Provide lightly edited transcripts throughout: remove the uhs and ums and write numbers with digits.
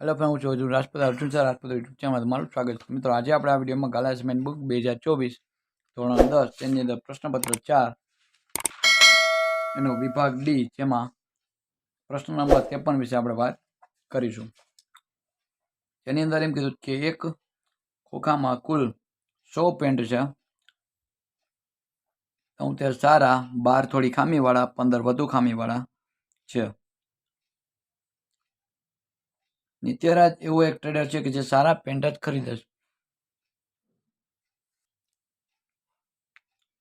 Hello friend, હું છું હજુ રાજપૂત અર્જુન સર રાજપૂત યુટ્યુબ ચેનલમાં તમારું સ્વાગત છે. મિત્રો, આજે આપણે આ વિડીયોમાં ગાલા અસાઇનમેન્ટ બુક 2024 ધોરણ 10 તેની અંદર પ્રશ્નપત્ર 4 એનો વિભાગ ડી, જેમાં પ્રશ્ન નંબર 53 વિશે આપણે વાત કરીશું. જેની અંદર એમ કીધું કે એક ખોખામાં કુલ 100 પેન્ટ છે. 73 સારા, 12 થોડી ખામીવાળા, 15 વધુ ખામીવાળા છે. નિત્યરાજ એવો એક ટ્રેડર છે કે જે સારા પેન્ટ જ ખરીદે છે,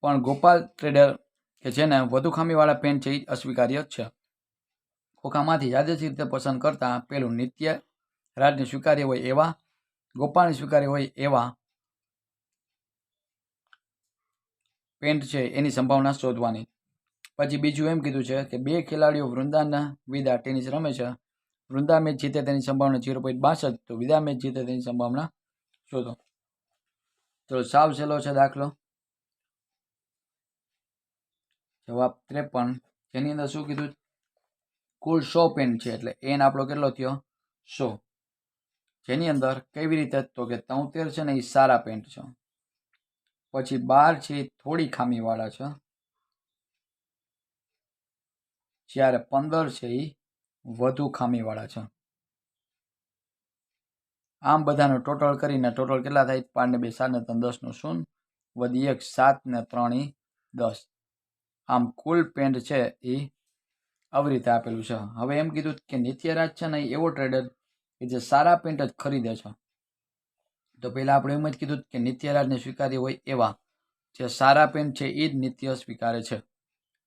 પણ ગોપાલ ટ્રેડર કે જેને વધુ ખામીવાળા પેન્ટ છે એ અસ્વીકાર્ય છે. ખોખામાંથી યાદચ્છિક રીતે પસંદ કરતા પેલું નિત્યરાજને સ્વીકાર્ય હોય એવા, ગોપાલને સ્વીકાર્ય હોય એવા પેન્ટ છે એની સંભાવના શોધવાની. પછી બીજું એમ કીધું છે કે બે ખેલાડીઓ વૃંદાના વિદા ટેનિસ રમે છે. વૃંદા મેચ જીતે તેની સંભાવના 0.62, તો વિદા મેચ જીતે તેની સંભાવના શોધો. ચલો, સાવ સહેલો છે દાખલો. જવાબ 53, જેની અંદર શું કીધું, કુલ 100 પેન્ટ છે, એટલે એન આપણો કેટલો થયો 100. જેની અંદર કેવી રીતે, તો કે 73 છે ને એ સારા પેન્ટ છે, પછી 12 છે એ થોડી ખામીવાળા છે, જ્યારે 15 છે એ વધુ ખામીવાળા છે. આમ બધાનું ટોટલ કરીને ટોટલ કેટલા થાય, 5 ને 2 7 ને 3 10 નું 0, વધી 1 7 ને 3 ઈ 10. આમ કુલ પેન્ટ છે એ આવી રીતે આપેલું છે. હવે એમ કીધું કે નિત્યરાજ છે ને એવો ટ્રેડર કે જે સારા પેન્ટ જ ખરીદે છે. તો પહેલા આપણે એમ જ કીધું કે નિત્યરાજને સ્વીકાર્ય હોય એવા જે સારા પેન્ટ છે એ જ નિત્ય સ્વીકારે છે.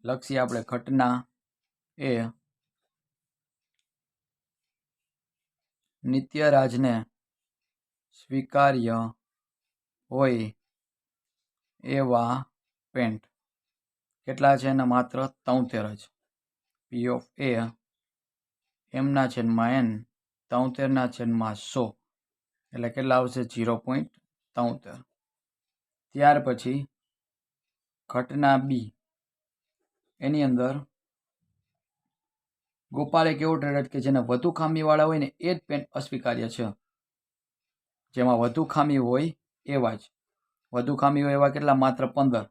લખીએ આપણે ઘટના એ નિત્યરાજને સ્વીકાર્ય હોય એવા પેન્ટ કેટલા છે, ને માત્ર 73 જ. પી ઓફ એ એમના છેદમાં એન 73 છેદમાં 100 એટલે કેટલા આવશે 0.73. ત્યાર પછી ઘટના બી, એની અંદર ગોપાલ એક એવો ટ્રેડર કે જેને વધુ ખામીવાળા હોય ને એ જ પેન્ટ અસ્વીકાર્ય છે. જેમાં વધુ ખામી હોય એવા જ, વધુ ખામી હોય એવા કેટલા, માત્ર 15.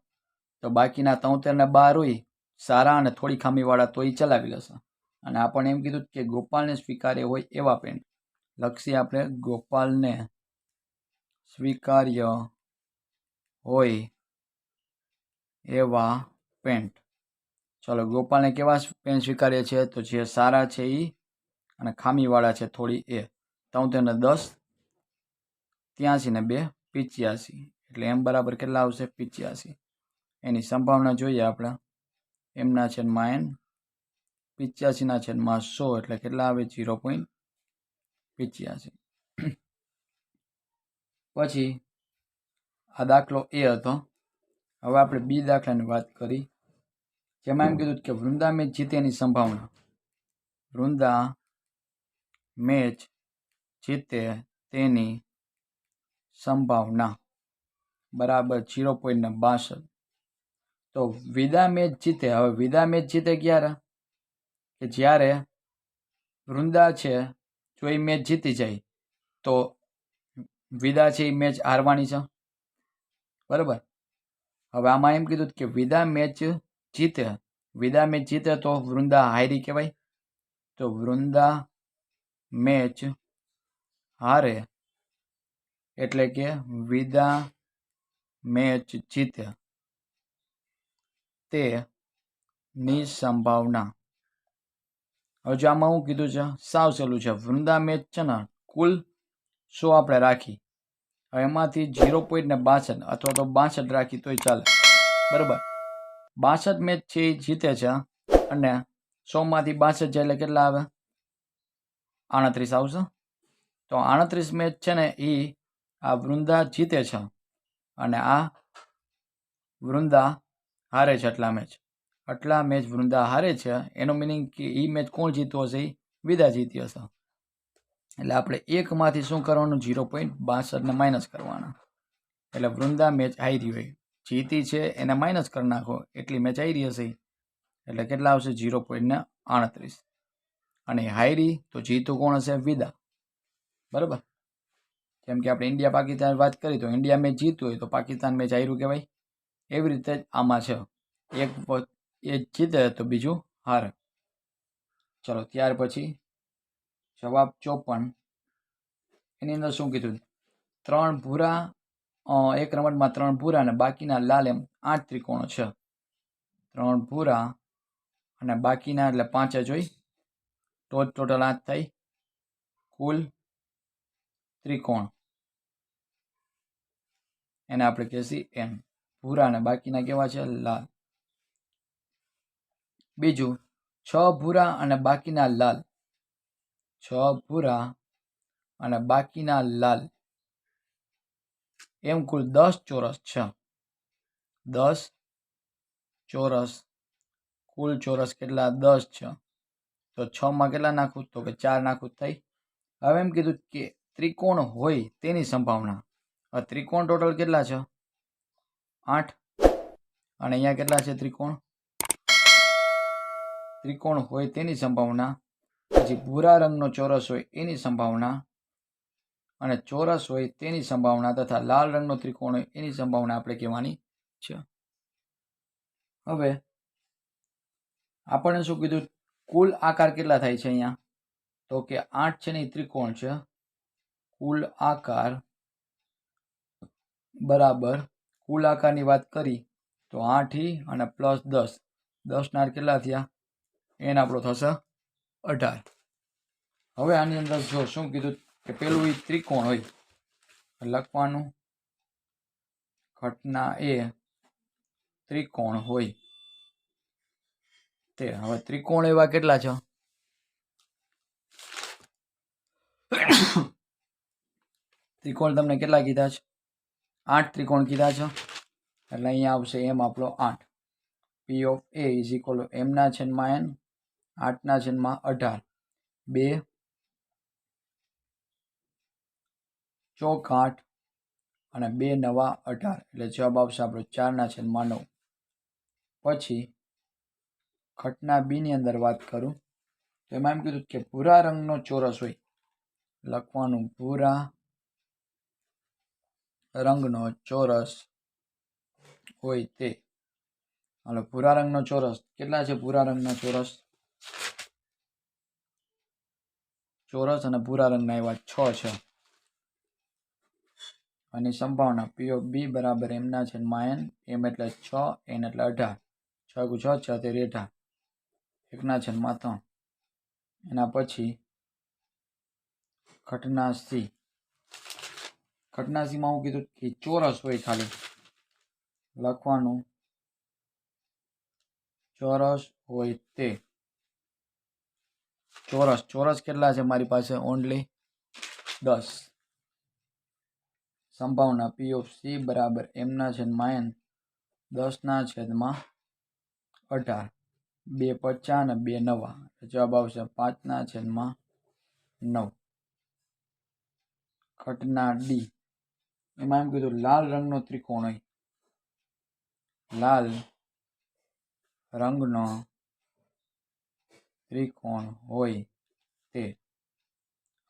તો બાકીના 73 ને 12 હોય સારા અને થોડી ખામીવાળા, તો એ ચલાવી લેશે. અને આપણને એમ કીધું કે ગોપાલને સ્વીકાર્ય હોય એવા પેન્ટ. લખીએ આપણે ગોપાલને સ્વીકાર્ય હોય એવા પેન્ટ. ચલો, ગોપાલને કેવા પેન્ટ સ્વીકાર્ય છે, તો જે સારા છે એ અને ખામીવાળા છે થોડી એ. 73 ને 10, 83 ને 2 85, એટલે એમ બરાબર કેટલા આવશે 85. એની સંભાવના જોઈએ આપણે, એમના છેદમાં એન 85 છેદમાં 100 એટલે કેટલા આવે 0.85. પછી આ દાખલો એ હતો. હવે આપણે બી દાખલાની વાત કરી, જેમાં એમ કીધું કે વૃંદા મેચ જીતેની સંભાવના. વૃંદા મેચ જીતે તેની સંભાવના બરાબર 0.62. તો વિદા મેચ જીતે, હવે વિદા મેચ જીતે ક્યારે, કે જ્યારે વૃંદા છે જો એ મેચ જીતી જાય તો વિદા છે એ મેચ હારવાની છે, બરાબર. હવે આમાં એમ કીધું કે વિદા મેચ જીતે, વિદા મેચ જીતે તો વૃંદા હારી કહેવાય. તો વૃંદા મેચ હારે એટલે કે વિદા મેચ જીતે તેની સંભાવના. હવે જો આમાં હું કીધું છે, સાવ સહેલું છે. વૃંદા મેચ છે ને કુલ 100 આપણે રાખી, હવે એમાંથી 0.62 અથવા તો 62 રાખી તોય ચાલે, બરાબર. 62 મેચ છે એ જીતે છે, અને 100 માંથી 62 જાય એટલે કેટલા આવે 38 આવશે. તો 38 મેચ છે ને એ આ વૃંદા જીતે છે, અને આ વૃંદા હારે છે. આટલા મેચ વૃંદા હારે છે, એનો મિનિંગ કે એ મેચ કોણ જીત્યો હશે, એ વિદા જીતી હશે. એટલે આપણે 1 માંથી શું કરવાનું, 0.62 ને માઇનસ કરવાના. એટલે વૃંદા મેચ હારી હોય, જીતી છે એને માઇનસ કરી નાખો, એટલી મેચ હારી હશે, એટલે કેટલા આવશે 0.38. અને હારી તો જીતું કોણ હશે, વિદા. બરાબર. જેમ કે આપણે ઇન્ડિયા પાકિસ્તાન વાત કરી તો ઇન્ડિયા મેચ જીત્યું હોય તો પાકિસ્તાન મેચ હાર્યું કહેવાય. એવી રીતે જ આમાં છે, એક જીતે તો બીજું હારે. ચલો ત્યાર પછી જવાબ 54. એની અંદર શું કીધું? 3 ભૂરા, એક રમતમાં 3 ભૂરા અને બાકીના લાલ, એમ 8 ત્રિકોણો છે. 3 ભૂરા અને બાકીના એટલે 5 જ હોય તો જ ટોટલ 8 થાય. કુલ ત્રિકોણ એને આપણે કહેશી એન. ભૂરા અને બાકીના કેવા છે? લાલ. બીજું 6 ભૂરા અને બાકીના લાલ. 6 ભૂરા અને બાકીના લાલ, એમ કુલ 10 ચોરસ છે. 10 ચોરસ, કુલ ચોરસ કેટલા? 10 છે. તો 6 માં કેટલા નાખવું? તો કે 4 નાખવું થાય. હવે એમ કીધું કે ત્રિકોણ હોય તેની સંભાવના. હવે ત્રિકોણ ટોટલ કેટલા છે? 8. અને અહીંયા કેટલા છે ત્રિકોણ? ત્રિકોણ હોય તેની સંભાવના, પછી ભૂરા રંગનો ચોરસ હોય એની સંભાવના, અને ચોરસ હોય તેની સંભાવના, તથા લાલ રંગનો ત્રિકોણ હોય એની સંભાવના આપણે કહેવાની છે. હવે આપણને શું કીધું? કુલ આકાર કેટલા થાય છે અહીંયા? તો કે 8 છે ને એ ત્રિકોણ છે. કુલ આકાર બરાબર, કુલ આકારની વાત કરી તો 8 અને પ્લસ 10, 10 ના કેટલા થયા? એન આપણો થશે 18. હવે આની અંદર જો શું કીધું કે પેલું એ ત્રિકોણ હોય લખવાનું, ઘટના એ ત્રિકોણ હોય તે. હવે ત્રિકોણ એવા કેટલા છે? ત્રિકોણ તમને કેટલા કીધા છે? 8 ત્રિકોણ કીધા છે. એટલે અહીંયા આવશે એમ આપણો 8. P of A is equal to m ના છેદમાં n, 8 ના છેદમાં 18. 2 ચોક 8 અને 2 નવા 18, એટલે જવાબ આવશે આપણો 4 ના છેદમાં 9. પછી ઘટના બી ની અંદર વાત કરું તો એમાં એમ કીધું કે ભૂરા રંગનો ચોરસ હોય. લખવાનું ભૂરા રંગનો ચોરસ હોય તે. હાલો, ભૂરા રંગનો ચોરસ કેટલા છે? ભૂરા રંગના ચોરસ, ચોરસ અને ભૂરા રંગના એવા 6 છે. અને સંભાવના P of B બરાબર m ના છેદમાં n, m એટલે 6, n એટલે 18. 6 × 6 = 18, 1 ના છેદમાં 3. એના પછી ઘટના સી. ઘટના સીમાં હું કીધું કે ચોરસ હોય ખાલી. લખવાનું ચોરસ હોય તે. ચોરસ, ચોરસ કેટલા છે મારી પાસે? ઓનલી 10. સંભાવના P of C બરાબર m ના છેદમાં n, 10 ના છેદમાં 18. 2 50 અને 2 નવા, જવાબ આવશે 5 ના છેદમાં 9. ઘટના ડી. એમાં એમ કીધું લાલ રંગનો ત્રિકોણ હોય. લાલ રંગનો ત્રિકોણ હોય તે.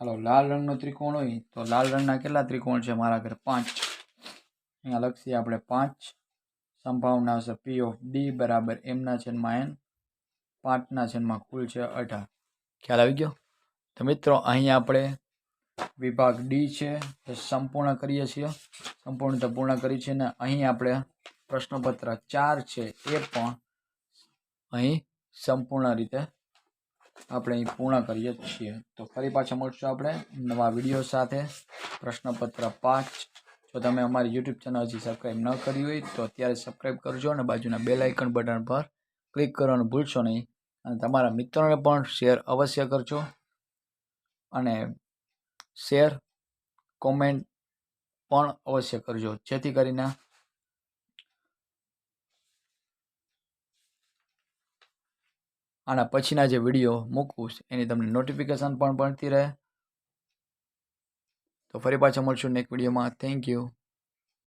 હાલો, લાલ રંગનો ત્રિકોણ હોય તો લાલ રંગના કેટલા ત્રિકોણ છે મારા ઘરે? 5. અહીંયા લખીએ આપણે 5. સંભાવના છે P of D બરાબર m ના છેદમાં n, 5 ના છેદમાં કુલ છે 18. ખ્યાલ આવી ગયો? તો મિત્રો અહીંયા આપણે વિભાગ ડી છે એ સંપૂર્ણ કરીએ છીએ, સંપૂર્ણતા પૂર્ણ કરી છે. ને અહીં આપણે પ્રશ્નપત્ર 4 છે એ પણ અહીં સંપૂર્ણ રીતે આપણે અહીં પૂર્ણ કરીએ છીએ. તો ફરી પાછા મળશું આપણે નવા વિડીયો સાથે. પ્રશ્નપત્ર 5. જો તમે અમારી યુટ્યુબ ચેનલ હજી સબસ્ક્રાઈબ ન કરી હોય તો અત્યારે સબસ્ક્રાઈબ કરજો અને બાજુના બેલ આઇકન બટન પર ક્લિક કરવાનું ભૂલશો નહીં. અને તમારા મિત્રોને પણ શેર અવશ્ય કરજો. અને શેર, કોમેન્ટ પણ અવશ્ય કરજો, જેથી કરીને આના પછીના જે વિડીયો મૂકવું એની તમને નોટિફિકેશન પણ મળતી રહે. તો ફરી પાછા મળશું નેક્સ્ટ વિડીયોમાં. Thank you.